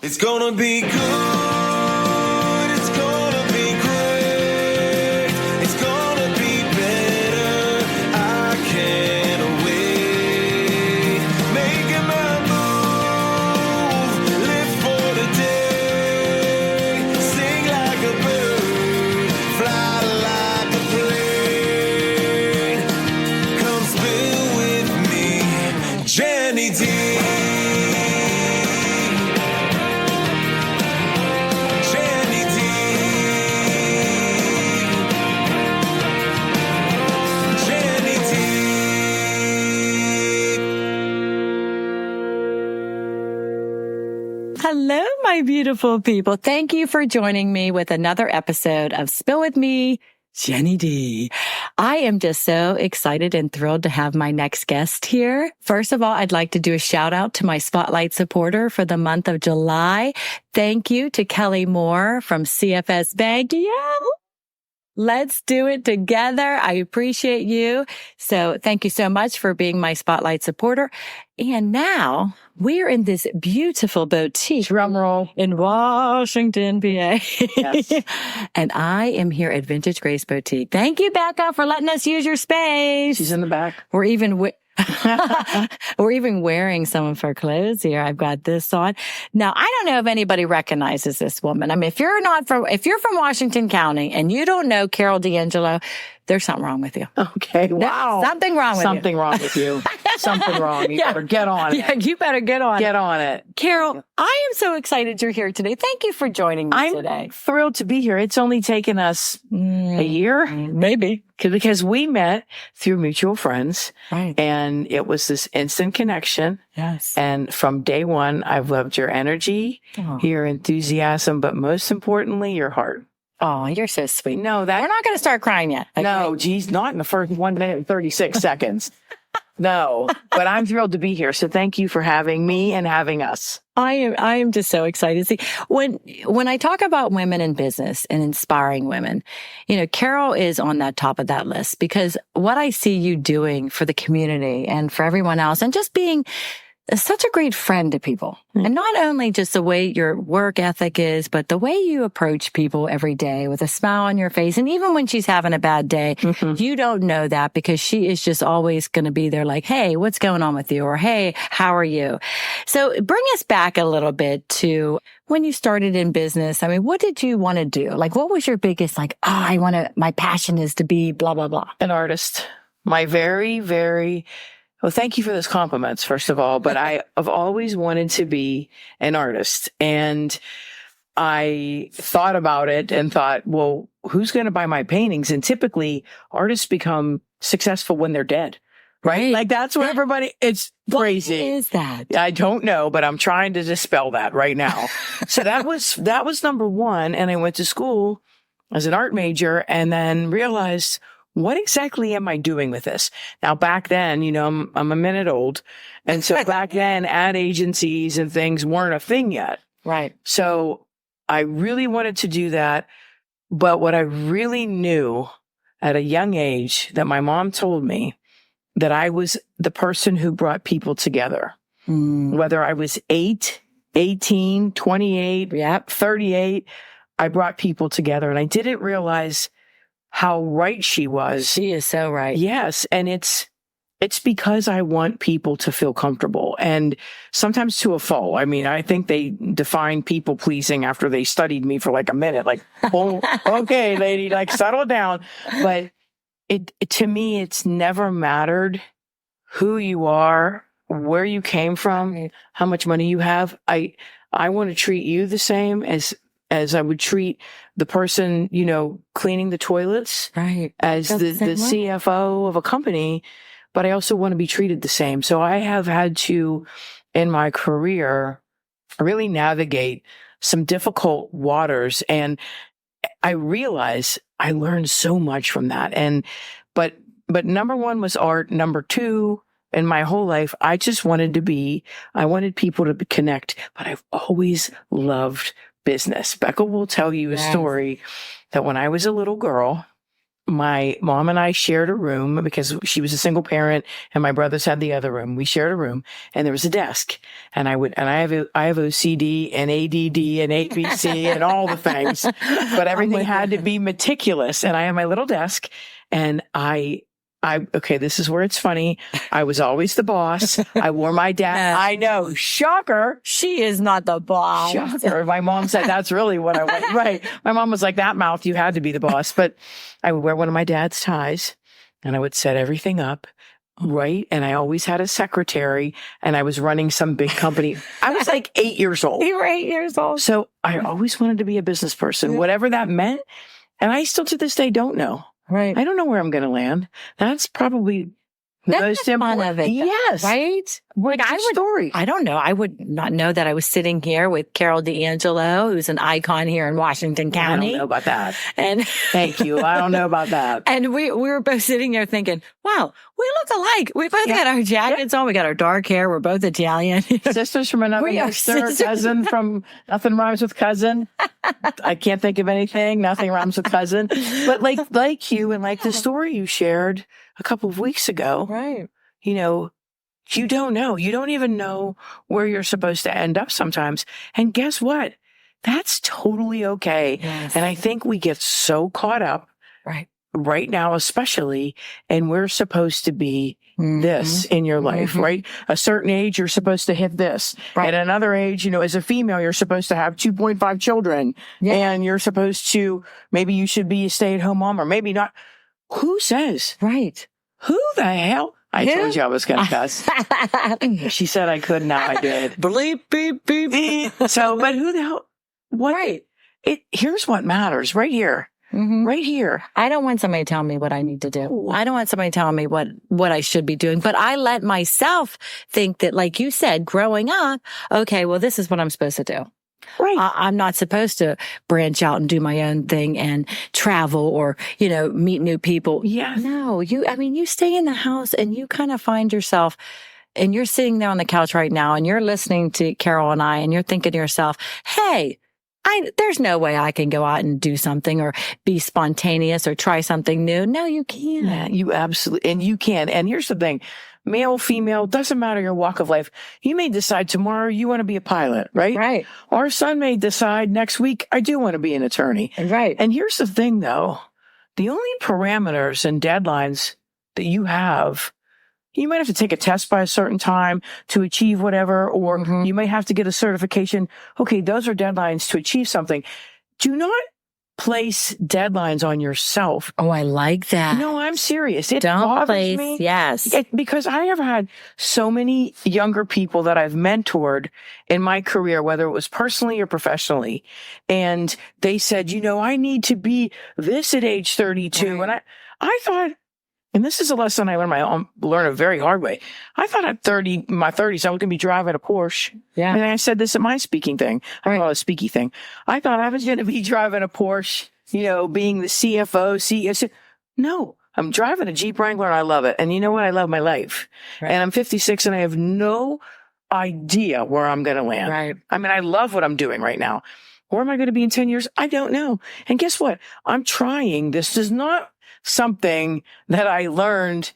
It's gonna be good. It's gonna be great. It's gonna be better. I can't wait. Making my move. Live for the day. Sing like a bird. Fly like a plane. Come spill with me, Jenny D. Hello, my beautiful people. Thank you for joining me with another episode of Spill With Me, Jenny D. I am just so excited and thrilled to have my next guest here. First of all, I'd like to do a shout out to my Spotlight supporter for the month of July. Thank you to Kelly Moore from CFS Bank. Yeah. Let's do it together. I appreciate you. So thank you so much for being my Spotlight supporter. And now we're in this beautiful boutique. Drum roll. In Washington, PA. Yes. And I am here at Vintage Grace Boutique. Thank you, Becca, for letting us use your space. She's in the back. We're even we're even wearing some of her clothes here. I've got this on. Now, I don't know if anybody recognizes this woman. I mean, if you're from Washington County and you don't know Carole DeAngelo, there's something wrong with you. Okay. Wow. Something wrong with you. Something wrong with you. Something wrong. You better get on it. Yeah, you better get on it. Get on it. Carole, I am so excited you're here today. Thank you for joining me today. I'm thrilled to be here. It's only taken us a year. Maybe. Because we met through mutual friends. Right. And it was this instant connection. Yes. And from day one, I've loved your energy, your enthusiasm, but most importantly, your heart. Oh, you're so sweet. No, we're not going to start crying yet. Okay? No, geez, not in the first 1 minute and 36 seconds. No, but I'm thrilled to be here. So thank you for having me and having us. I am just so excited. See, when I talk about women in business and inspiring women, you know, Carole is on that top of that list because what I see you doing for the community and for everyone else and just being such a great friend to people. And not only just the way your work ethic is, but the way you approach people every day with a smile on your face. And even when she's having a bad day, you don't know that because she is just always going to be there like, hey, what's going on with you? Or, hey, how are you? So bring us back a little bit to when you started in business. I mean, what did you want to do? Like, what was your biggest, like, my passion is to be blah, blah, blah. An artist. My very, very... Well, thank you for those compliments, first of all, but I've always wanted to be an artist. And I thought about it and thought, well, who's going to buy my paintings? And typically artists become successful when they're dead, right? Like that's what everybody, it's crazy. What is that? I don't know, but I'm trying to dispel that right now. So that was number one. And I went to school as an art major and then realized, what exactly am I doing with this? Now, back then, you know, I'm a minute old. And so back then, ad agencies and things weren't a thing yet. Right. So I really wanted to do that. But what I really knew at a young age that my mom told me that I was the person who brought people together. Whether I was 8, 18, 28, 38, I brought people together. And I didn't realize how right she was. She is so right. Yes. And it's because I want people to feel comfortable and sometimes to a fault. I mean, I think they define people pleasing after they studied me for like a minute, like, oh, okay, lady, like settle down. But to me, it's never mattered who you are, where you came from, how much money you have. I want to treat you the same as I would treat the person, you know, cleaning the toilets, right, as the CFO of a company, but I also want to be treated the same. So I have had to, in my career, really navigate some difficult waters. And I realize I learned so much from that. But number one was art. Number two, in my whole life, I wanted people to connect, but I've always loved business. Becca will tell you a story that when I was a little girl, my mom and I shared a room because she was a single parent and my brothers had the other room. We shared a room and there was a desk and I have OCD and ADD and ABC and all the things, but everything had to be meticulous. And I had my little desk and okay, this is where it's funny. I was always the boss. I wore my dad. I know. Shocker. She is not the boss. Shocker. My mom said that's really what I want. Right. My mom was like, that mouth, you had to be the boss. But I would wear one of my dad's ties and I would set everything up. Right. And I always had a secretary and I was running some big company. I was like 8 years old. You were 8 years old. So I always wanted to be a business person, whatever that meant. And I still to this day don't know. Right. I don't know where I'm going to land. That's probably the most important. Fun of it. Yes. Right? Like story. I don't know. I would not know that I was sitting here with Carole DeAngelo, who's an icon here in Washington County. I don't know about that. And thank you. I don't know about that. And we were both sitting there thinking, wow, we look alike. We both got our jackets on. We got our dark hair. We're both Italian. Sisters from another sister, cousin from nothing rhymes with cousin. I can't think of anything. Nothing rhymes with cousin. But like you and like the story you shared a couple of weeks ago. Right. You know, you don't know. You don't even know where you're supposed to end up sometimes. And guess what? That's totally okay. Yes. And I think we get so caught up right now, especially, and we're supposed to be this in your life, right? A certain age, you're supposed to hit this. Right. At another age, you know, as a female, you're supposed to have 2.5 children and you're supposed to, maybe you should be a stay-at-home mom or maybe not. Who says? Right. Who the hell? I told you I was going to cuss. She said I could. Now I did. Bleep, beep, beep. So, but who the hell? What? Right. Here's what matters right here. Right here. I don't want somebody to tell me what I need to do. I don't want somebody telling me what I should be doing. But I let myself think that, like you said, growing up, okay, well, this is what I'm supposed to do. Right. I'm not supposed to branch out and do my own thing and travel or, you know, meet new people. Yeah. No, you stay in the house and you kind of find yourself, and you're sitting there on the couch right now and you're listening to Carole and I and you're thinking to yourself, hey, there's no way I can go out and do something or be spontaneous or try something new. No, you can't. Yeah, you absolutely, and you can. And here's the thing. Male, female, doesn't matter your walk of life. You may decide tomorrow you want to be a pilot, right? Right. Our son may decide next week, I do want to be an attorney. Right. And here's the thing though. The only parameters and deadlines that you have, you might have to take a test by a certain time to achieve whatever, or you might have to get a certification. Okay, those are deadlines to achieve something. Do not place deadlines on yourself. Oh, I like that. No, I'm serious. It Don't bothers place, me. yes. Because I have had so many younger people that I've mentored in my career, whether it was personally or professionally. And they said, you know, I need to be this at age 32. Right. And I thought, and this is a lesson I learned a very hard way. I thought at my 30s, I was going to be driving a Porsche. Yeah. And I said this at my speaking thing. I call it a speaky thing. I thought I was going to be driving a Porsche, you know, being the CFO, CEO. No, I'm driving a Jeep Wrangler and I love it. And you know what? I love my life. Right. And I'm 56 and I have no idea where I'm going to land. Right. I mean, I love what I'm doing right now. Where am I going to be in 10 years? I don't know. And guess what? I'm trying. This is not something that I learned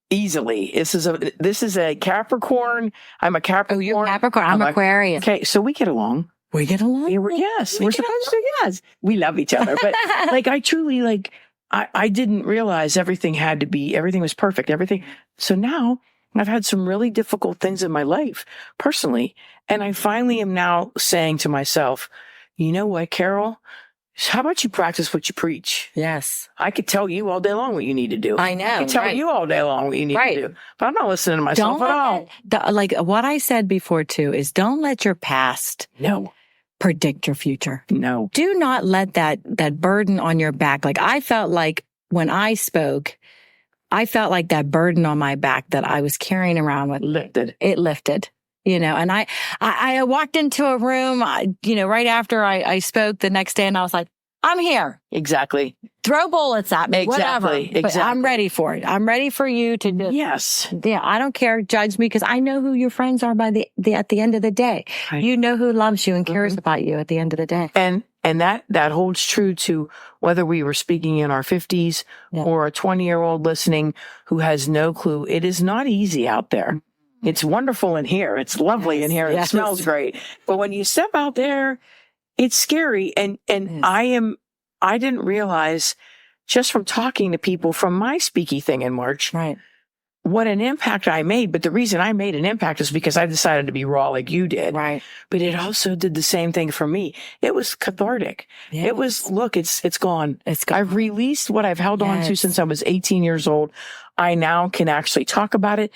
easily. This is a Capricorn. I'm a Capricorn. Oh, you're Capricorn. I'm Aquarius. Okay, so we get along. We get along? Yes, we're supposed to. Yes, we love each other. But I truly I didn't realize everything was perfect. Everything. So now I've had some really difficult things in my life personally. And I finally am now saying to myself, you know what, Carole? How about you practice what you preach? Yes. I could tell you all day long what you need to do. I know. I could tell you all day long what you need to do. But I'm not listening to myself at all. Like what I said before too is don't let your past predict your future. No. Do not let that burden on your back. Like I felt like when I spoke, I felt like that burden on my back that I was carrying around with it lifted. You know, and I walked into a room, right after I spoke the next day and I was like, I'm here. Exactly. Throw bullets at me, whatever. Exactly. But I'm ready for it. I'm ready for you to do. Yes. Yeah. I don't care. Judge me because I know who your friends are at the end of the day. Right. You know who loves you and cares about you at the end of the day. And And that holds true to whether we were speaking in our 50s or a 20-year-old listening who has no clue. It is not easy out there. It's wonderful in here. It's lovely in here. It smells great. But when you step out there, it's scary. And I didn't realize just from talking to people from my speaky thing in March, what an impact I made. But the reason I made an impact is because I decided to be raw like you did. Right. But it also did the same thing for me. It was cathartic. Yes. It was, look, it's gone. It's gone. I've released what I've held on to since I was 18 years old. I now can actually talk about it,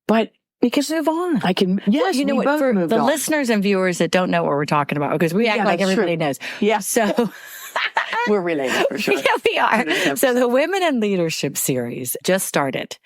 but we can move on. I can, yes, well, you know what, for the listeners and viewers that don't know what we're talking about, because we act like everybody knows. Yeah. So we're related for sure. Yeah, we are. So the Women in Leadership series just started,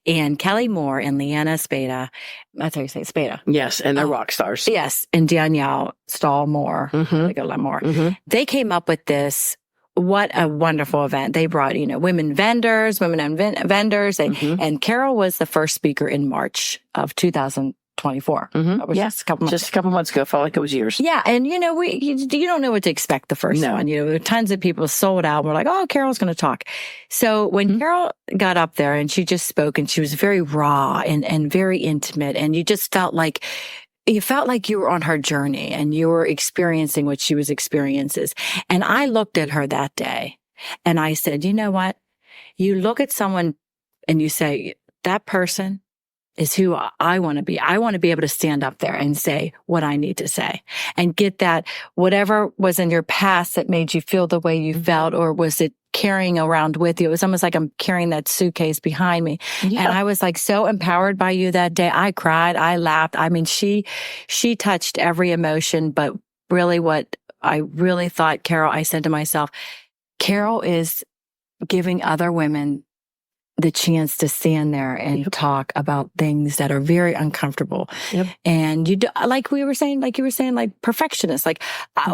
and Kelly Moore and Leanna Spada, that's how you say it, Spada. Yes, and they're rock stars. Yes, and Danielle Stahl-Moore. They got a lot more. They came up with this. What a wonderful event. They brought, women vendors, vendors. And Carole was the first speaker in March of 2024. That was just a couple months ago. Felt like it was years. Yeah. And, you don't know what to expect the first one. There were tons of people sold out. We're like, oh, Carole's going to talk. So when Carole got up there and she just spoke, and she was very raw and very intimate, and you just felt like you were on her journey and you were experiencing what she was experiencing. And I looked at her that day and I said, you know what? You look at someone and you say, that person is who I want to be. I want to be able to stand up there and say what I need to say and get that whatever was in your past that made you feel the way you felt, or was it carrying around with you. It was almost like I'm carrying that suitcase behind me. Yeah. And I was like so empowered by you that day. I cried. I laughed. I mean, she touched every emotion, but really what I really thought, Carole, I said to myself, Carole is giving other women the chance to stand there and talk about things that are very uncomfortable. And you do, like you were saying, like perfectionists, like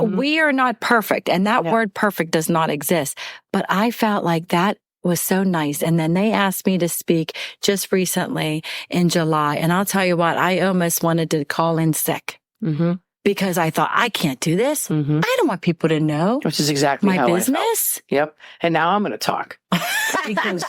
we are not perfect. And that word perfect does not exist. But I felt like that was so nice. And then they asked me to speak just recently in July. And I'll tell you what, I almost wanted to call in sick. Because I thought, I can't do this. I don't want people to know. Which is exactly my how business. I felt. Yep. And now I'm going to talk. Because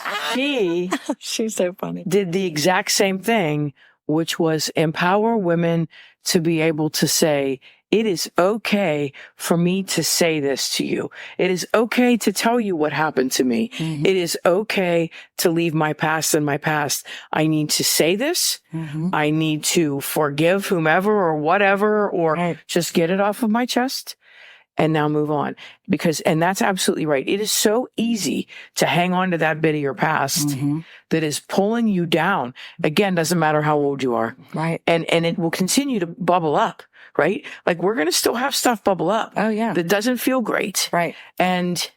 she's so funny. Did the exact same thing, which was empower women to be able to say, it is okay for me to say this to you. It is okay to tell you what happened to me. It is okay to leave my past in my past. I need to say this. I need to forgive whomever or whatever, or just get it off of my chest and now move on. And that's absolutely right. It is so easy to hang on to that bit of your past that is pulling you down. Again, doesn't matter how old you are. Right. And it will continue to bubble up. Right? Like we're going to still have stuff bubble up. Oh, yeah. That doesn't feel great. Right. And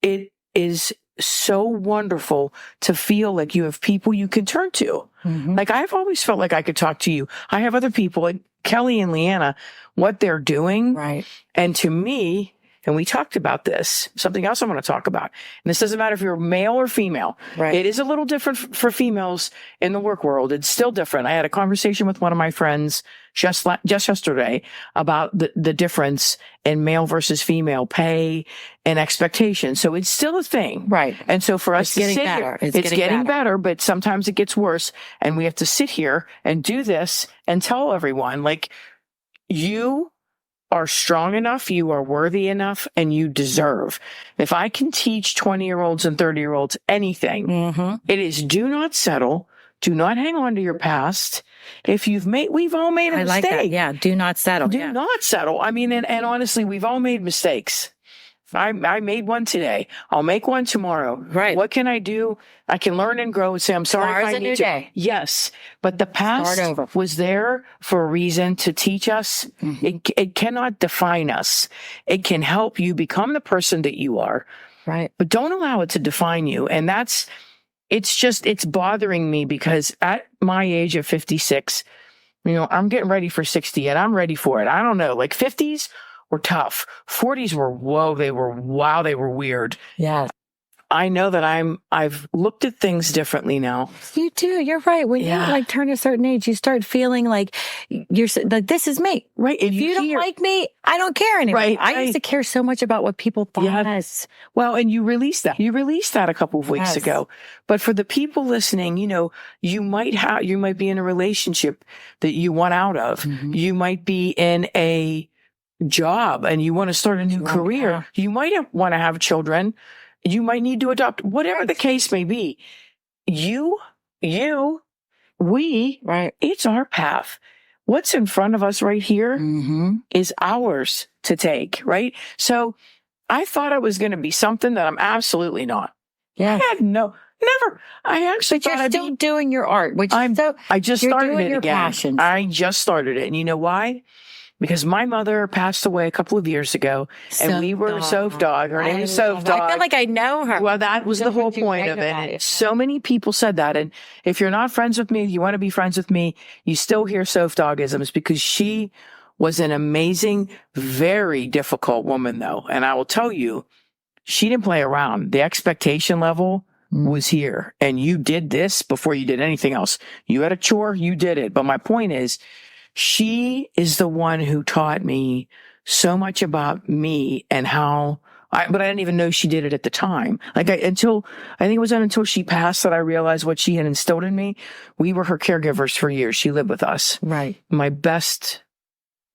it is so wonderful to feel like you have people you can turn to. Like I've always felt like I could talk to you. I have other people like Kelly and Leanna, what they're doing. Right. And to me, and we talked about this, something else I want to talk about. And this doesn't matter if you're male or female. Right. It is a little different for females in the work world. It's still different. I had a conversation with one of my friends just yesterday about the difference in male versus female pay and expectation. So it's still a thing. Right. And so for us to sit here, it's getting better, but sometimes it gets worse. And we have to sit here and do this and tell everyone, like, you are strong enough, you are worthy enough, and you deserve. If I can teach 20-year-olds and 30-year-olds anything, it is do not settle. Do not hang on to your past. We've all made a mistake. Like that. Yeah. Do not settle. Do not settle. I mean, and honestly, we've all made mistakes. I made one today. I'll make one tomorrow. Right. What can I do? I can learn and grow and say, I'm sorry if I need to. Day. Yes. But the past was there for a reason to teach us. It cannot define us. It can help you become the person that you are. Right. But don't allow it to define you. And it's bothering me because at my age of 56, I'm getting ready for 60 and I'm ready for it. I don't know, like 50s were tough. 40s were, they were weird. Yeah. I know that I've looked at things differently now. You do. You're right. When you like turn a certain age, you start feeling like you're like, this is me. Right. If you don't like me, I don't care anymore. Right, I used to care so much about what people thought. Yes. Well, and you released that. You released that a couple of weeks ago. But for the people listening, you might be in a relationship that you want out of. Mm-hmm. You might be in a job and you want to start a new career. Yeah. You might want to have children. You might need to adopt, whatever the case may be. It's our path. What's in front of us right here is ours to take, right? So I thought I was going to be something that I'm absolutely not. Yeah. I had never. I actually but you're still doing your art, which I just started it again. Passions. I just started it. And you know why? Because my mother passed away a couple of years ago, and we were a Soph dog. Her name is Soph Dog. I feel like I know her. Well, that was the whole point of it. So many people said that. And if you're not friends with me, you want to be friends with me, you still hear Soph Dogisms, because she was an amazing, very difficult woman, though. And I will tell you, she didn't play around. The expectation level was here. And you did this before you did anything else. You had a chore, you did it. But my point is, she is the one who taught me so much about me and but I didn't even know she did it at the time. I think it was until she passed that I realized what she had instilled in me. We were her caregivers for years. She lived with us. Right. My best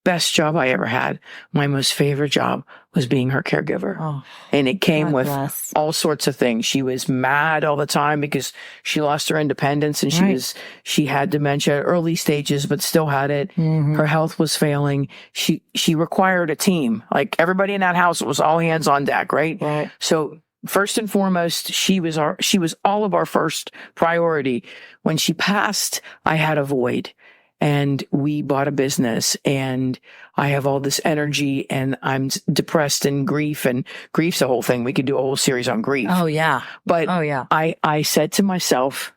job I ever had, my most favorite job, was being her caregiver. Oh, and it came with all sorts of things. She was mad all the time because she lost her independence, and she had dementia, early stages, but still had it. Mm-hmm. Her health was failing. She required a team. Like everybody in that house, it was all hands on deck, right? Right. So first and foremost, she was all of our first priority. When she passed, I had a void. And we bought a business, and I have all this energy, and I'm depressed, and grief's a whole thing. We could do a whole series on grief. Oh, yeah. But I said to myself,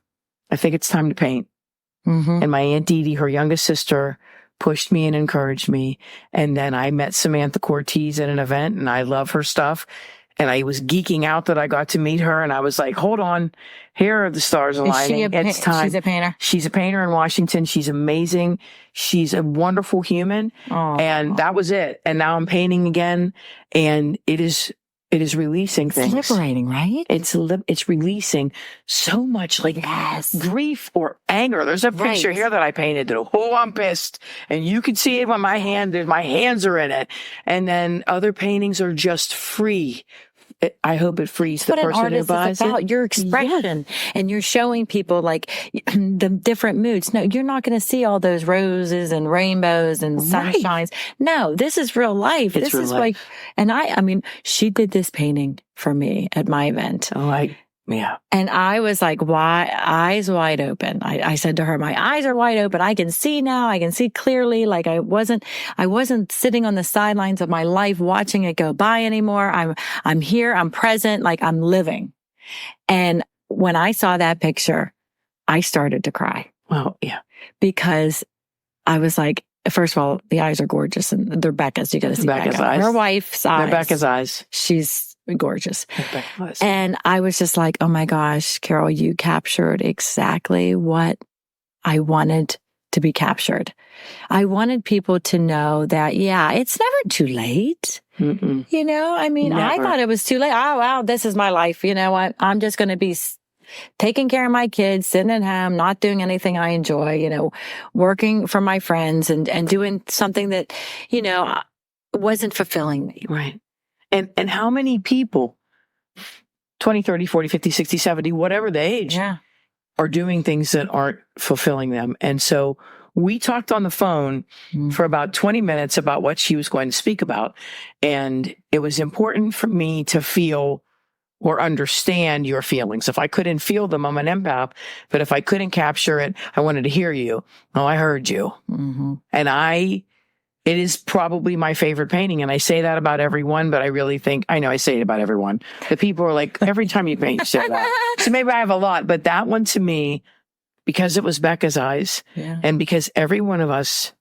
I think it's time to paint. Mm-hmm. And my Aunt Dee Dee, her youngest sister, pushed me and encouraged me. And then I met Samantha Cortez at an event, and I love her stuff. And I was geeking out that I got to meet her. And I was like, hold on. Here are the stars aligning. It's time. She's a painter. She's a painter in Washington. She's amazing. She's a wonderful human. And that was it. And now I'm painting again. And it is releasing things. It's liberating, right? It's releasing so much grief or anger. There's a picture here that I painted that, I'm pissed. And you can see it when my hands are in it. And then other paintings are just free. I hope it frees the person who buys it. About your expression, and you're showing people like the different moods. No, you're not going to see all those roses and rainbows and sunshines. No, this is real life. This is like, and I mean, she did this painting for me at my event. Yeah. And I was like, eyes wide open. I said to her, my eyes are wide open. I can see now. I can see clearly. Like I wasn't sitting on the sidelines of my life watching it go by anymore. I'm here. I'm present. Like I'm living. And when I saw that picture, I started to cry. Well, yeah. Because I was like, first of all, the eyes are gorgeous, and they're Becca's. You got to see Becca's eyes. Her wife's eyes. They're Becca's eyes. She's gorgeous. And I was just like, oh my gosh, Carole, you captured exactly what I wanted to be captured. I wanted people to know that, it's never too late. Mm-mm. I mean, never. I thought it was too late. Oh, wow, this is my life. You know what? I'm just going to be taking care of my kids, sitting at home, not doing anything I enjoy, working for my friends and doing something that, wasn't fulfilling me. Right. And how many people, 20, 30, 40, 50, 60, 70, whatever the age, are doing things that aren't fulfilling them? And so we talked on the phone for about 20 minutes about what she was going to speak about. And it was important for me to feel or understand your feelings. If I couldn't feel them, I'm an empath. But if I couldn't capture it, I wanted to hear you. Oh, I heard you. Mm-hmm. And it is probably my favorite painting. And I say that about everyone, but I really think, I know I say it about everyone. The people are like, every time you paint, you say that. So maybe I have a lot, but that one to me, because it was Becca's eyes, and because every one of us,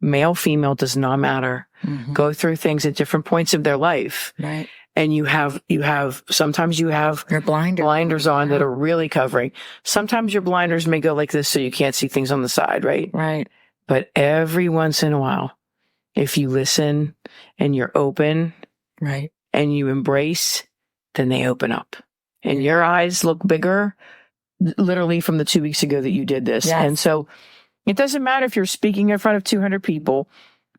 male, female, does not matter, go through things at different points of their life. Right. and sometimes you have Your blinders on that are really covering. Sometimes your blinders may go like this so you can't see things on the side, right? Right. But every once in a while, if you listen and you're open Right. and you embrace, then they open up. And your eyes look bigger, literally from the 2 weeks ago that you did this. Yes. And so it doesn't matter if you're speaking in front of 200 people,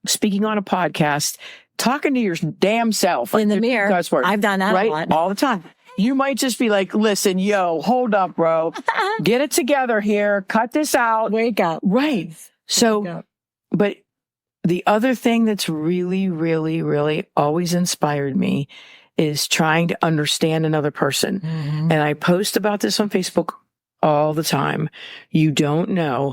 speaking on a podcast, talking to your damn self. In the mirror. Cuss word, I've done that right? a lot. All the time. You might just be like, listen, yo, hold up, bro. Get it together here. Cut this out. Wake up. Right. So, but the other thing that's really, really, really always inspired me is trying to understand another person. Mm-hmm. And I post about this on Facebook all the time. You don't know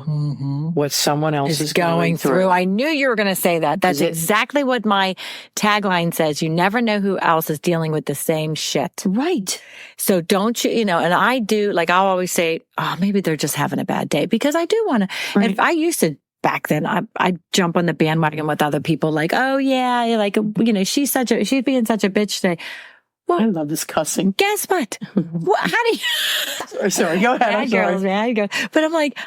what someone else is going through. I knew you were going to say that. That's exactly what my tagline says. You never know who else is dealing with the same shit. Right. So don't you, and I do, like, I'll always say, oh, maybe they're just having a bad day, because I do want to, Right. and I used to, back then, I jump on the bandwagon with other people like, oh yeah, like, she's being such a bitch today. Well, I love this cussing. guess what? How do you? Sorry, go ahead. I'm sorry. Girls, man, but I'm like,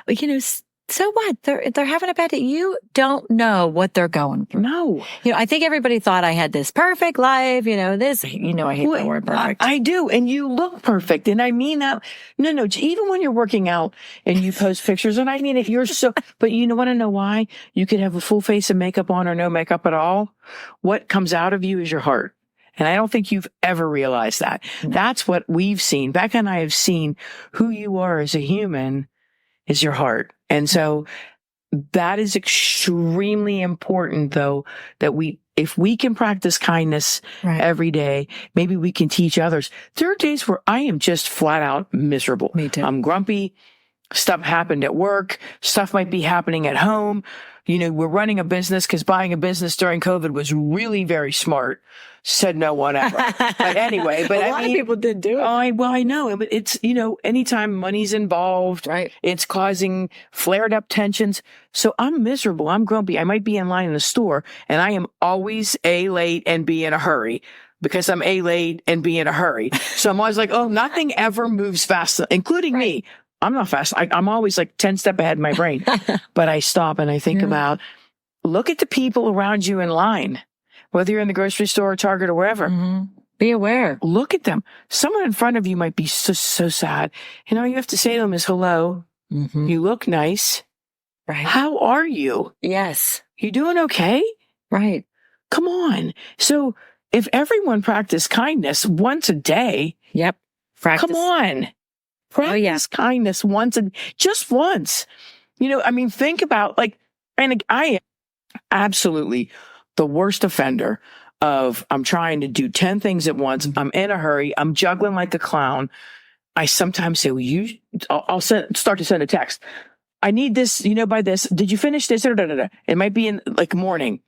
so what? They're having a bad day. You don't know what they're going through. No. I think everybody thought I had this perfect life. I hate the word perfect. I do. And you look perfect. And I mean that. No. Even when you're working out and you post pictures, and I mean it, you're so, but you want to know why? You could have a full face of makeup on or no makeup at all. What comes out of you is your heart. And I don't think you've ever realized that. That's what we've seen. Becca and I have seen who you are as a human is your heart. And so that is extremely important, though, that if we can practice kindness every day, maybe we can teach others. There are days where I am just flat out miserable. Me too. I'm grumpy. Stuff happened at work. Stuff might be happening at home. We're running a business because buying a business during COVID was really very smart. Said no one ever. But anyway, but a lot of people did do it. I know. But it's, anytime money's involved, right, it's causing flared up tensions. So I'm miserable. I'm grumpy. I might be in line in the store and I am always A, late and B, in a hurry. Because I'm A, late and B, in a hurry. So I'm always like, oh, nothing ever moves fast, including me. I'm not fast. I'm always like 10 steps ahead in my brain. But I stop and I think about, look at the people around you in line, whether you're in the grocery store or Target or wherever. Mm-hmm. Be aware. Look at them. Someone in front of you might be so sad. All you have to say to them is hello. Mm-hmm. You look nice. Right. How are you? Yes. You doing okay? Right. Come on. So if everyone practiced kindness once a day. Yep. Practice. Come on. Practice kindness just once. Think about and I am absolutely the worst offender of I'm trying to do 10 things at once. I'm in a hurry. I'm juggling like a clown. I sometimes say, I'll start to send a text. I need this, by this. Did you finish this? It might be in morning.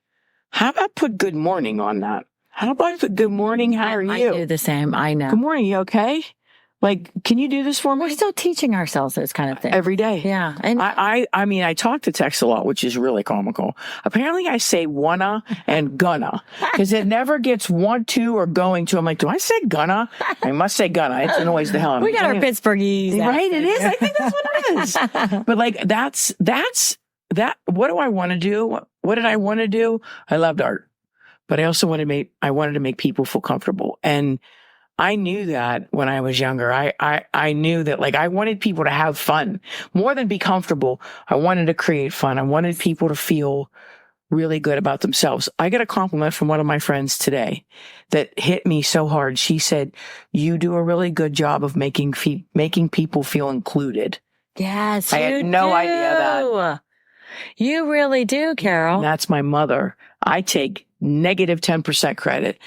How about put good morning on that? How about put good morning? How are you? I do the same. I know. Good morning. You okay? Can you do this for me? We're still teaching ourselves those kind of things. Every day. Yeah. And I talk to text a lot, which is really comical. Apparently I say wanna and gonna because it never gets want to or going to. I'm like, do I say gonna? I must say gonna. It annoys the hell out of me. We got our Pittsburghese. Right. It is. I think that's what it is. But that's what do I want to do? What did I want to do? I loved art, but I also wanted to make people feel comfortable. And I knew that when I was younger. I knew that I wanted people to have fun more than be comfortable. I wanted to create fun. I wanted people to feel really good about themselves. I got a compliment from one of my friends today that hit me so hard. She said, you do a really good job of making people feel included. Yes. I had no idea that. You really do, Carole. That's my mother. I take negative 10% credit.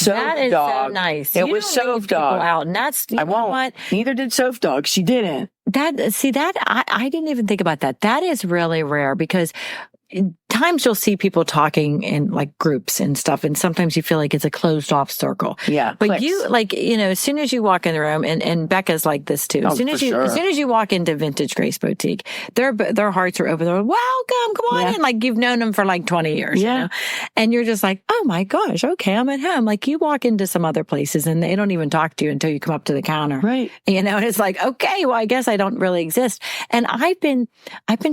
That is Dog. so nice. It was Soph Dog. Out, and that's I won't. What? Neither did Soph Dog. She didn't. I didn't even think about that. That is really rare because times you'll see people talking in like groups and stuff, and sometimes you feel like it's a closed off circle. Yeah. But clicks. you like, as soon as you walk in the room, and Becca's like this too. As soon as you walk into Vintage Grace Boutique, their hearts are open. They're like, welcome, come on in. Like you've known them for like 20 years. Yeah. And you're just like, oh my gosh, okay, I'm at home. Like you walk into some other places and they don't even talk to you until you come up to the counter. Right. And it's like, okay, well, I guess I don't really exist. And I've been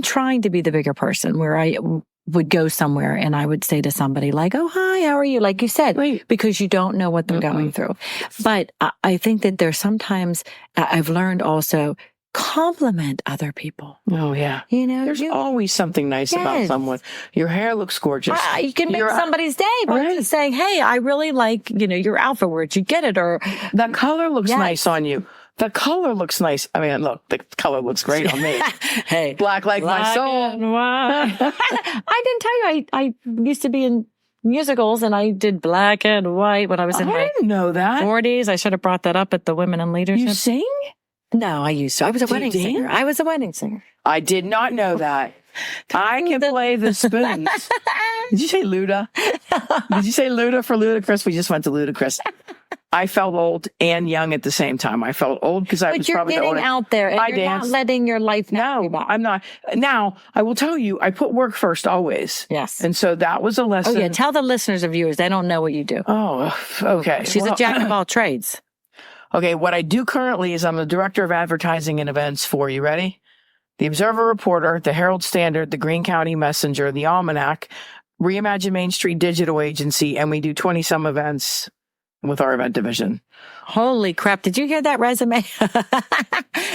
trying to be the bigger person where I would go somewhere and I would say to somebody like, oh, hi, how are you? Like you said, because you don't know what they're going through. But I think that there's sometimes I've learned also compliment other people. Oh, yeah. There's always something nice about someone. Your hair looks gorgeous. You can make somebody's day by just saying, hey, I really like, your outfit. Where'd you get it? Or that color looks nice on you. The color looks nice. I mean, look, the color looks great on me. Hey, black like my soul. I didn't tell you, I used to be in musicals and I did black and white when I was in my didn't know that. 40s. I should have brought that up at the Women in Leadership. You sing? No, I used to. I was a wedding singer. I was a wedding singer. I did not know that. I can play the spoons. Did you say Luda? Did you say Luda for Ludacris? We just went to Ludacris. I felt old and young at the same time. I felt old because I was probably the oldest. But you're getting out there and you're not letting your life No, I'm not. Now, I will tell you, I put work first always. Yes. And so that was a lesson. Oh, yeah. Tell the listeners and viewers, they don't know what you do. Oh, okay. She's a jack of all trades. Okay, what I do currently is I'm the director of advertising and events for, you ready? The Observer Reporter, the Herald Standard, the Greene County Messenger, the Almanac, Reimagine Main Street Digital Agency, and we do 20-some events with our event division. Holy crap. Did you hear that resume?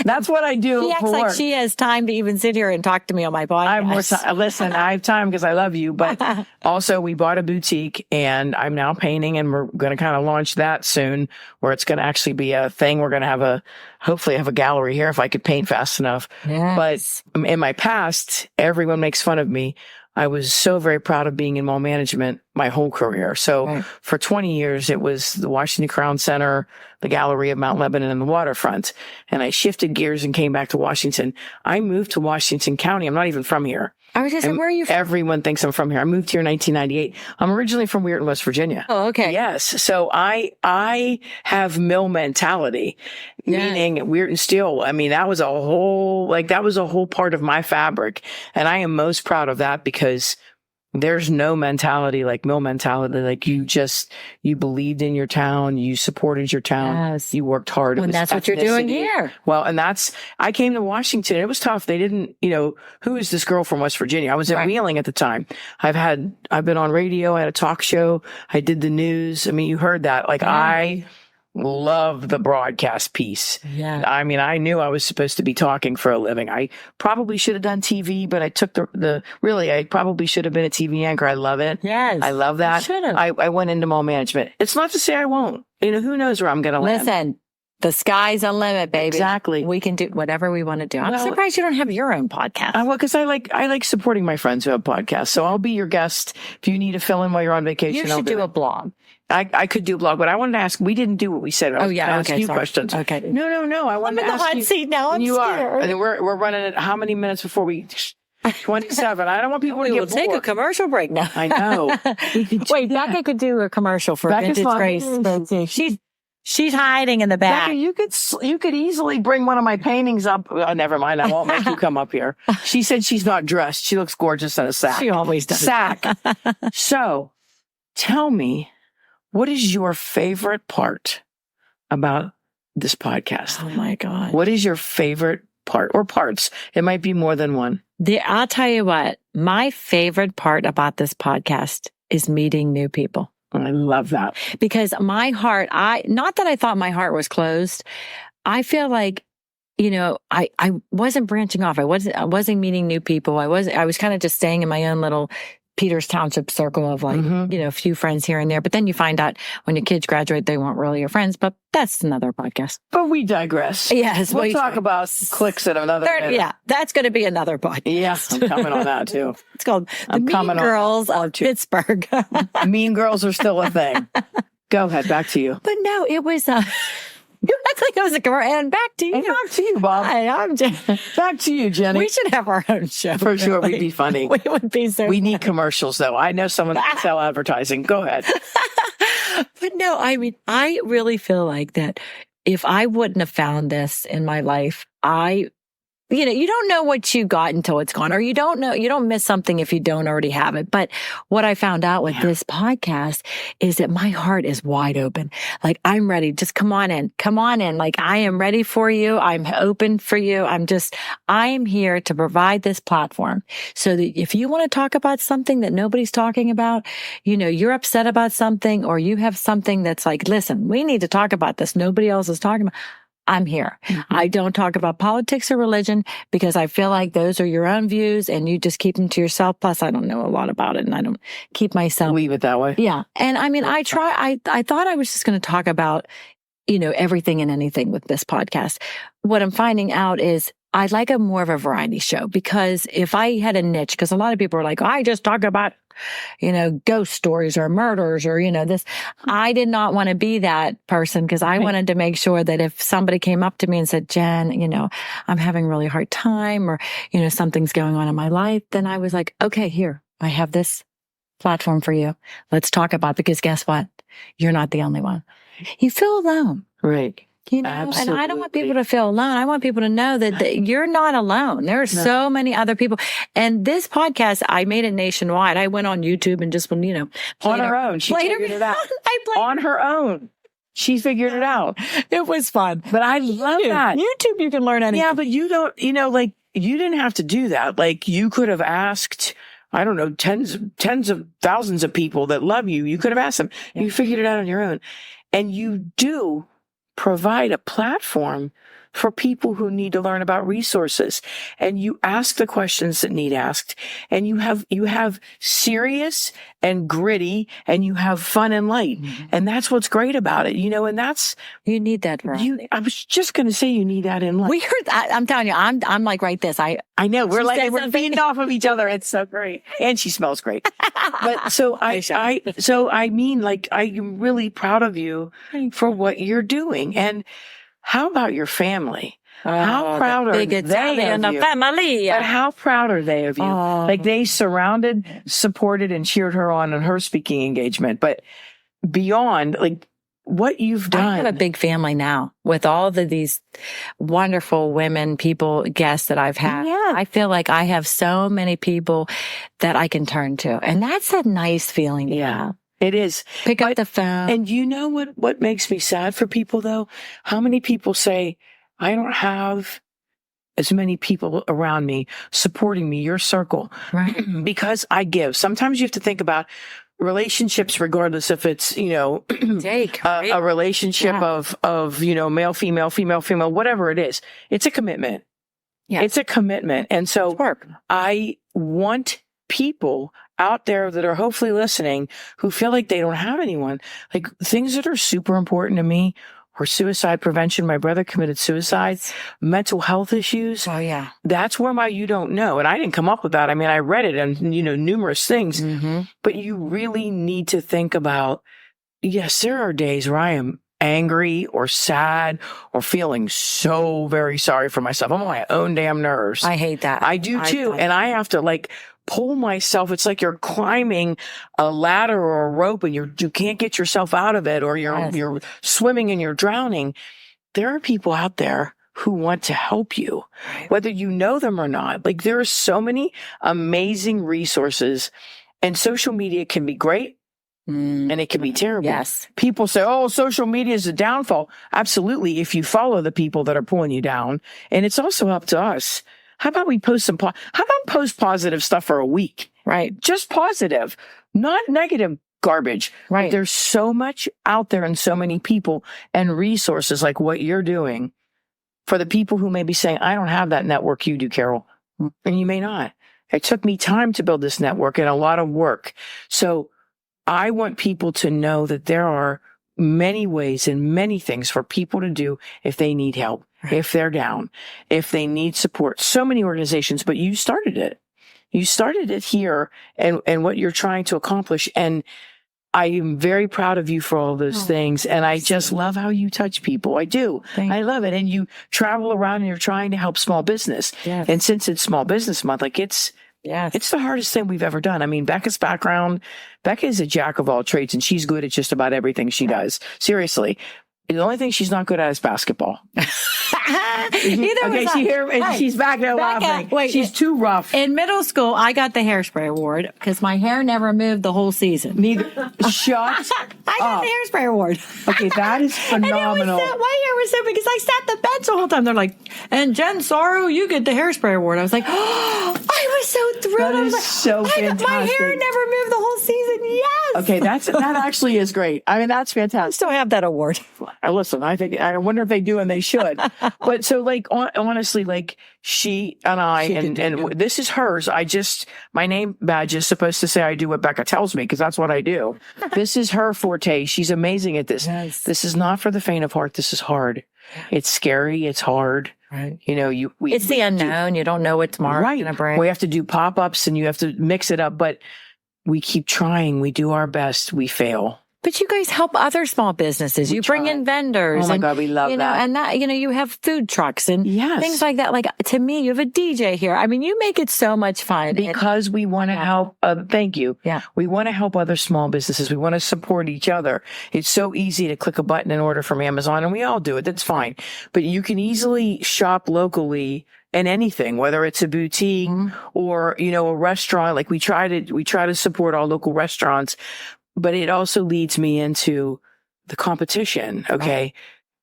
That's what I do. She acts like she has time to even sit here and talk to me on my podcast. I have more time. Listen, I have time because I love you. But also, we bought a boutique and I'm now painting, and we're going to kind of launch that soon, where it's going to actually be a thing. We're going to hopefully have a gallery here if I could paint fast enough. Yes. But in my past, everyone makes fun of me. I was so very proud of being in mall management my whole career. So for 20 years, it was the Washington Crown Center, the Gallery of Mount Lebanon, and the waterfront. And I shifted gears and came back to Washington. I moved to Washington County. I'm not even from here. I was just saying, where are you from? Everyone thinks I'm from here. I moved here in 1998. I'm originally from Weirton, West Virginia. Oh, okay. Yes. So I have mill mentality, meaning Weirton Steel. I mean, that was a whole part of my fabric. And I am most proud of that because there's no mentality like mill mentality. Like you believed in your town, you supported your town, you worked hard. And that's what you're doing here. Well, and I came to Washington. It was tough. They didn't, who is this girl from West Virginia? I was at Wheeling at the time. I've been on radio. I had a talk show. I did the news. I mean, you heard that. Like I love the broadcast piece. Yeah. I mean, I knew I was supposed to be talking for a living. I probably should have done TV, but I took I probably should have been a TV anchor. I love it. Yes. I love that. Should have. I went into mall management. It's not to say I won't. Who knows where I'm going to land. Listen, the sky's the limit, baby. Exactly. We can do whatever we want to do. I'm surprised you don't have your own podcast. Well, because I like supporting my friends who have podcasts. So I'll be your guest if you need to fill in while you're on vacation. You should do a blog. I could do a blog, but I wanted to ask. We didn't do what we said. Oh yeah, ask you questions. Okay. No. I wanted to ask you. I'm in the hot seat now. I'm scared. And we're running at how many minutes before we? 27. I don't want people to get bored. We'll take a commercial break now. I know. Wait, Becca could do a commercial for Vintage Grace. She's hiding in the back. Becca, you could easily bring one of my paintings up. Oh, never mind. I won't make you come up here. She said she's not dressed. She looks gorgeous in a sack. She always does. Sack. So, tell me, what is your favorite part about this podcast? Oh my God. What is your favorite part or parts? It might be more than one. I'll tell you what, my favorite part about this podcast is meeting new people. I love that. Because my heart, not that I thought my heart was closed. I feel like, I wasn't branching off. I wasn't meeting new people. I was kind of just staying in my own little Peters Township circle of a few friends here and there. But then you find out when your kids graduate, they weren't really your friends. But that's another podcast. But we digress. Yes. We'll talk about clicks at another minute. Yeah, that's going to be another podcast. Yeah, I'm coming on that too. It's called The Mean Girls of Pittsburgh. Mean Girls are still a thing. Go ahead, back to you. But no, it was, you had think it was a commercial. And back to you. And back to you, Bob. Hi, I'm Jen. Back to you, Jenny. We should have our own show. For sure, we'd be funny. We would be so We need commercials, though. I know someone that can sell advertising. Go ahead. But no, I mean, I really feel like that if I wouldn't have found this in my life, you don't know what you got until it's gone, or you don't miss something if you don't already have it. But what I found out with this podcast is that my heart is wide open. Like, I'm ready. Just come on in. Like, I am ready for you. I'm open for you. I am here to provide this platform so that if you want to talk about something that nobody's talking about, you're upset about something, or you have something that's like, listen, we need to talk about this. Nobody else is talking about. I'm here. Mm-hmm. I don't talk about politics or religion because I feel like those are your own views and you just keep them to yourself. Plus, I don't know a lot about it and I don't keep myself. Leave it that way. Yeah. And I mean, I thought I was just going to talk about, everything and anything with this podcast. What I'm finding out is I like a more of a variety show, because if I had a niche, because a lot of people are like, I just talk about, ghost stories or murders or, this. I did not want to be that person, because I wanted to make sure that if somebody came up to me and said, Jen, I'm having a really hard time, or, something's going on in my life, then I was like, okay, here, I have this platform for you. Let's talk about it, because guess what? You're not the only one. You feel alone. Right. Absolutely. And I don't want people to feel alone. I want people to know that you're not alone. There are so many other people. And this podcast, I made it nationwide. I went on YouTube and just, on her own. She figured it out. On her own. She figured it out. It was fun. But I love that. YouTube, you can learn anything. Yeah, but you don't, you didn't have to do that. Like, you could have asked, I don't know, tens of thousands of people that love you. You could have asked them. Yeah. You figured it out on your own. And you do provide a platform for people who need to learn about resources. And you ask the questions that need asked. And you have serious and gritty, and you have fun and light. Mm-hmm. And that's what's great about it, and that's... You need that, right? I was just going to say you need that in life. We heard that. I'm telling you, I'm like right this. I know. We're feeding off of each other. It's so great. And she smells great. But so I mean, like, I'm really proud of you for what you're doing. And how about your family? How proud are they of you? Family. But how proud are they of you? Like, they surrounded, supported, and cheered her on in her speaking engagement. But beyond, like, what you've done. I have a big family now with all these wonderful women, guests that I've had. Yeah. I feel like I have so many people that I can turn to. And that's a nice feeling. Yeah. It is. Pick up the phone. And you know what makes me sad for people, though? How many people say, I don't have as many people around me supporting me, your circle, right? Because I give. Sometimes you have to think about relationships, regardless if it's, a relationship of, male, female, whatever it is. It's a commitment. Yeah. It's a commitment. And so I want people out there that are hopefully listening who feel like they don't have anyone. Like, things that are super important to me were suicide prevention. My brother committed suicide, mental health issues. Oh, yeah. That's where you don't know. And I didn't come up with that. I mean, I read it and, numerous things. Mm-hmm. But you really need to think about, yes, there are days where I am angry or sad or feeling so very sorry for myself. I'm on my own damn nerves. I hate that. I do too. And I have to pull myself. It's like you're climbing a ladder or a rope and you can't get yourself out of it, or you're swimming and you're drowning. There are people out there who want to help you, whether you know them or not. Like, there are so many amazing resources, and social media can be great. And it can be terrible. Yes. People say, oh, social media is a downfall. Absolutely. If you follow the people that are pulling you down. And it's also up to us. How about we post post positive stuff for a week? Right. Just positive, not negative garbage. Right. There's so much out there and so many people and resources like what you're doing for the people who may be saying, I don't have that network you do, Carole. And you may not. It took me time to build this network and a lot of work. So I want people to know that there are many ways and many things for people to do if they need help, if they're down, if they need support. So many organizations, but you started it. You started it here and what you're trying to accomplish. And I am very proud of you for all those things. And I just love how you touch people. I do. I love it. And you travel around and you're trying to help small business. Yes. And since it's Small Business Month, like it's the hardest thing we've ever done. I mean, Becca's background, Becca is a jack of all trades and she's good at just about everything she does. Seriously. The only thing she's not good at is basketball. She's back there laughing. Wait, she's too rough. In middle school, I got the hairspray award because my hair never moved the whole season. Neither. Shut I got the hairspray award. Okay, that is phenomenal. And my hair was so big because I sat the bench the whole time. They're like, and Jen Sorrow, you get the hairspray award. I was like, oh, I was so thrilled. That I was is like, so fantastic. My hair never moved the whole season. Yes. Okay, that actually is great. I mean, that's fantastic. I still have that award. Listen, I wonder if they do, and they should. But so, like, honestly, like she and I, and this is hers. My name badge is supposed to say I do what Becca tells me because that's what I do. This is her forte. She's amazing at this. Yes. This is not for the faint of heart. This is hard. It's scary. It's hard. Right. You know, it's the unknown. You don't know what tomorrow's going to bring. We have to do pop-ups and you have to mix it up, but we keep trying. We do our best. We fail. But you guys help other small businesses. You bring in vendors. Oh my God, we love that. And that, you have food trucks and things like that. Like to me, you have a DJ here. I mean, you make it so much fun. Because we want to help. Thank you. Yeah. We want to help other small businesses. We want to support each other. It's so easy to click a button and order from Amazon and we all do it. That's fine. But you can easily shop locally in anything, whether it's a boutique or, a restaurant. Like we try to support all local restaurants. But it also leads me into the competition. Okay.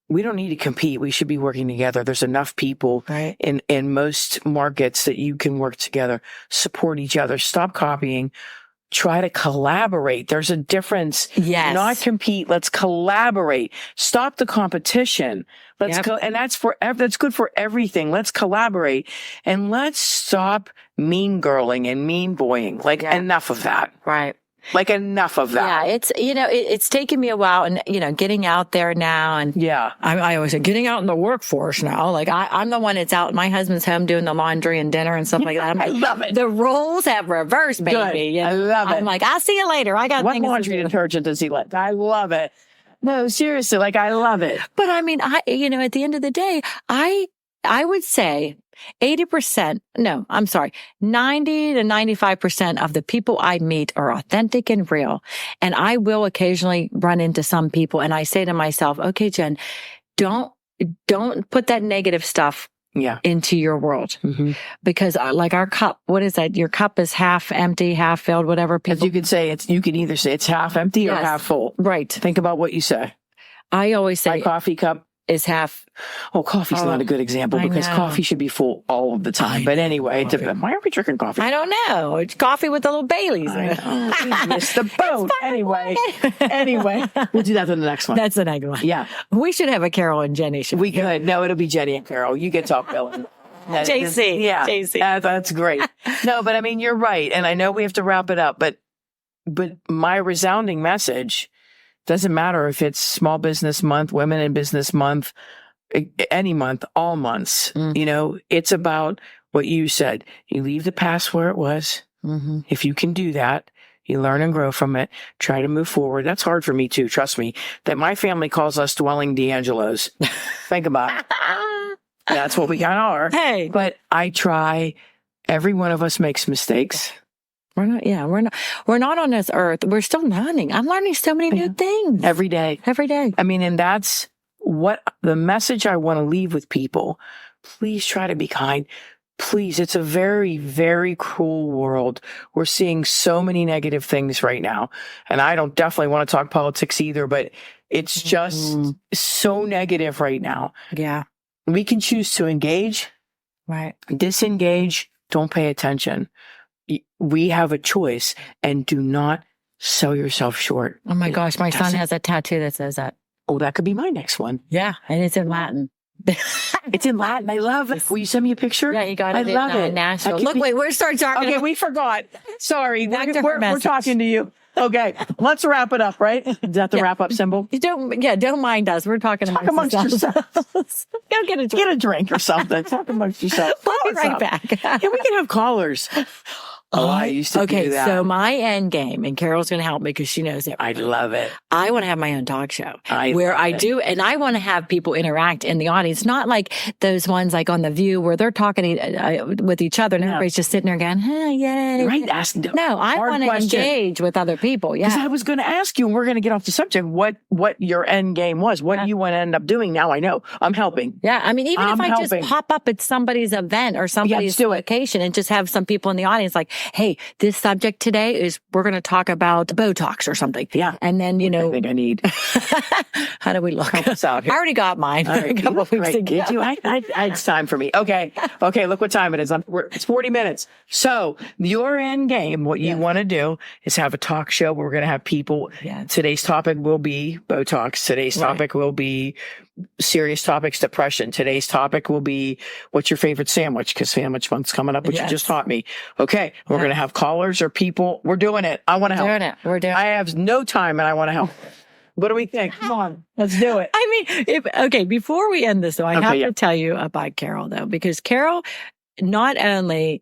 We don't need to compete. We should be working together. There's enough people in most markets that you can work together, support each other, stop copying, try to collaborate. There's a difference. Yes. Not compete. Let's collaborate. Stop the competition. And that's good for everything. Let's collaborate and let's stop mean girling and mean boying. Enough of that. Right. Like enough of that. Yeah, it's it's taken me a while, and getting out there now, and I always say getting out in the workforce now. Like I'm the one that's out. My husband's home doing the laundry and dinner and stuff like that. I love it. The roles have reversed, baby. I love it. I'm like, I'll see you later. I got what things laundry detergent does he like? I love it. No, seriously, I love it. But I mean, at the end of the day, I would say 90% to 95% of the people I meet are authentic and real. And I will occasionally run into some people and I say to myself, okay, Jen, don't put that negative stuff into your world. Because like our cup, what is that? Your cup is half empty, half filled, whatever. As you could say, you can either say it's half empty or half full. Right. Think about what you say. I always say my coffee cup is half. Oh, coffee's not a good example because coffee should be full all of the time. But anyway, why are we drinking coffee? I don't know. It's coffee with a little Baileys in it. I missed the boat. Anyway, we'll do that for the next one. That's the next one. Yeah. We should have a Carole and Jenny show. We could. No, it'll be Jenny and Carole. You get talk, Bill. JC. Yeah. JC. That's great. No, but I mean, you're right. And I know we have to wrap it up, but my resounding message doesn't matter if it's Small Business Month, Women in Business Month, any month, all months. It's about what you said. You leave the past where it was. If you can do that, you learn and grow from it. Try to move forward. That's hard for me too. Trust me. That my family calls us dwelling DeAngelos. Think about it. That's what we kind of are. Hey, but I try. Every one of us makes mistakes. We're not on this earth. We're still learning. I'm learning so many new things. Every day. I mean, and that's what the message I want to leave with people. Please try to be kind. Please. It's a very, very cruel world. We're seeing so many negative things right now. And I don't definitely want to talk politics either, but it's just so negative right now. Yeah. We can choose to engage. Right. Disengage. Don't pay attention. We have a choice, and do not sell yourself short. Oh my gosh, my son has a tattoo that says that. Oh, that could be my next one. Yeah, and it's in Latin. It's in Latin. I love it. Will you send me a picture? Yeah, you got it. I love it. Nashville. Look, wait, we're starting talking. Okay, we forgot. Sorry, we're talking to you. Okay, let's wrap it up, right? Is that the wrap up symbol? Don't mind us. We're talking amongst yourselves. Go get a drink. Get a drink or something. Talk amongst yourselves. We'll be right back. Yeah, we can have callers. Oh, I used to do that. So my end game, and Carol's going to help me because she knows it. I love it. I want to have my own talk show I do, and I want to have people interact in the audience, not like those ones like on The View where they're talking with each other and everybody's just sitting there going, yay. Right. No, I want to engage with other people. Yeah. Because I was going to ask you, and we're going to get off the subject, what your end game was, what you want to end up doing. Now I know. I'm helping. Yeah. I mean, even if I just pop up at somebody's event or somebody's location and just have some people in the audience like, hey, this subject today is we're going to talk about Botox or something. Yeah. And then, I think I need. How do we look? Help us out here. I already got mine a couple of weeks ago. Did you? It's time for me. Okay. Look what time it is. It's 40 minutes. So your end game, what you want to do is have a talk show where we're going to have people. Yes. Today's topic will be Botox. Today's topic will be serious topics, depression. Today's topic will be what's your favorite sandwich? Because sandwich month's coming up, which you just taught me. Okay. We're going to have callers or people. We're doing it. I want to help. We're doing it. I have no time and I want to help. What do we think? Come on, let's do it. I mean, before we end this though, I have to tell you about Carole though, because Carole not only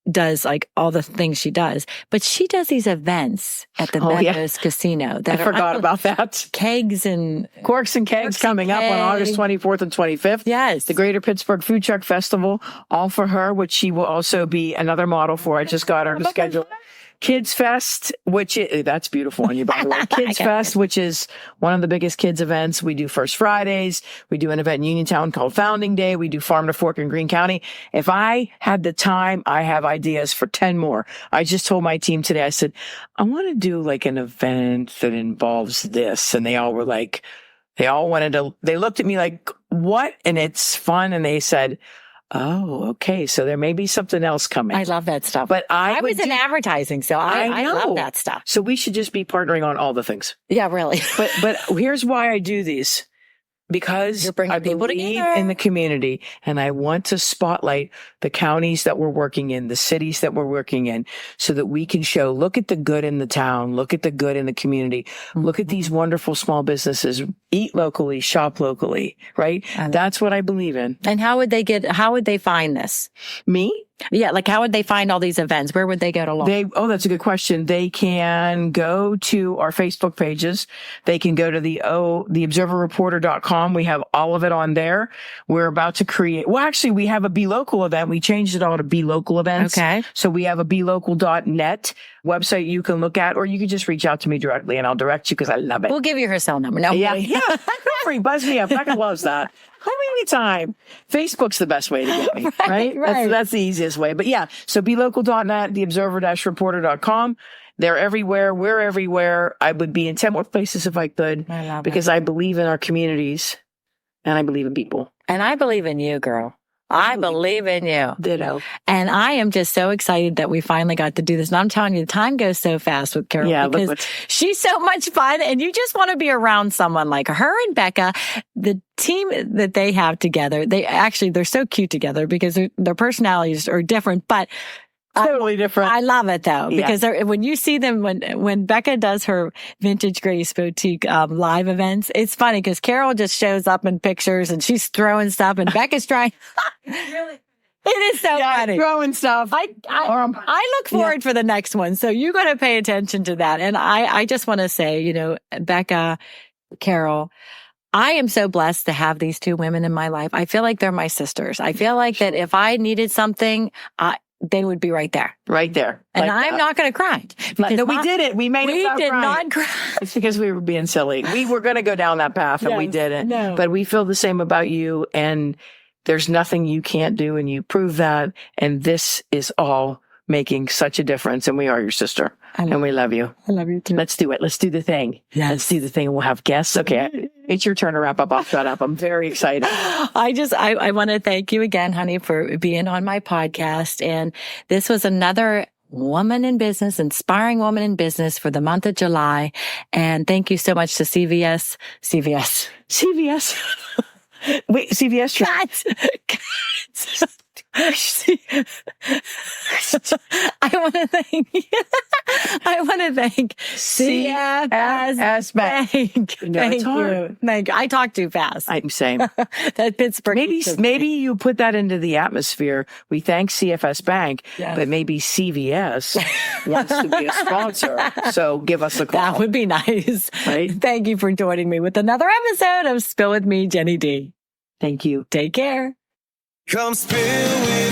does like all the things she does, but she does these events at the Meadows Casino. I forgot about that. Kegs and Corks and Kegs coming up on August 24th and 25th. Yes. The Greater Pittsburgh Food Truck Festival, all for her, which she will also be another model for. I just got her to schedule. Kids Fest, that's beautiful on you, by the way. Kids Fest, which is one of the biggest kids events. We do First Fridays. We do an event in Uniontown called Founding Day. We do Farm to Fork in Greene County. If I had the time, I have ideas for 10 more. I just told my team today, I said, I want to do like an event that involves this. And they all were like, they looked at me like, what? And it's fun. And they said, oh, okay. So there may be something else coming. I love that stuff. But I was in advertising, so I love that stuff. So we should just be partnering on all the things. Yeah, really. But here's why I do these. Because I believe in the community and I want to spotlight the counties that we're working in, the cities that we're working in, so that we can show, look at the good in the town, look at the good in the community, look at these wonderful small businesses, eat locally, shop locally, right? That's what I believe in. And how would they find this? Me? Yeah, like how would they find all these events? Where would they go to look? That's a good question. They can go to our Facebook pages. They can go to the observerreporter.com. We have all of it on there. We're about to create, we have a Be Local event. We changed it all to Be Local events. Okay. So we have a belocal.net website you can look at, or you can just reach out to me directly and I'll direct you because I love it. We'll give you her cell number. No, yeah. Feel free, buzz me up. Becca loves that. Anytime. Facebook's the best way to get me, right? That's the easiest way. But yeah, so belocal.net, theobserver-reporter.com. They're everywhere. We're everywhere. I would be in 10 more places if I could, because I believe in our communities and I believe in people. And I believe in you, girl. I believe in you. Ditto. And I am just so excited that we finally got to do this. And I'm telling you, the time goes so fast with Carole because she's so much fun and you just want to be around someone like her and Becca. The team that they have together, they're so cute together because their personalities are different, but totally different. I love it though, because when you see them, when Becca does her Vintage Grace Boutique live events, it's funny because Carole just shows up in pictures and she's throwing stuff and Becca's trying. Really? It is so funny. Throwing stuff. I look forward for the next one. So you got to pay attention to that. And I just want to say, Becca, Carole, I am so blessed to have these two women in my life. I feel like they're my sisters. I feel like that if I needed something, they would be right there. Right there. And I'm not going to cry. No, we did it. We made it. We did not cry. It's because we were being silly. We were going to go down that path and we didn't. No. But we feel the same about you. And there's nothing you can't do. And you prove that. And this is all making such a difference. And we are your sister. And we love you. I love you too. Let's do it. Let's do the thing. Yes. Let's do the thing. We'll have guests. Okay. It's your turn to wrap up. I'll shut up. I'm very excited. I want to thank you again, honey, for being on my podcast. And this was another woman in business, inspiring woman in business for the month of July. And thank you so much to CVS. Wait, CVS. I want to thank CFS Bank. Thank you. Thank you. I talk too fast. I'm same. That Pittsburgh. Maybe you put that into the atmosphere. We thank CFS Bank, but maybe CVS wants to be a sponsor. So give us a call. That would be nice. Right? Thank you for joining me with another episode of Spill with Me, Jenny D. Thank you. Take care. Come spill with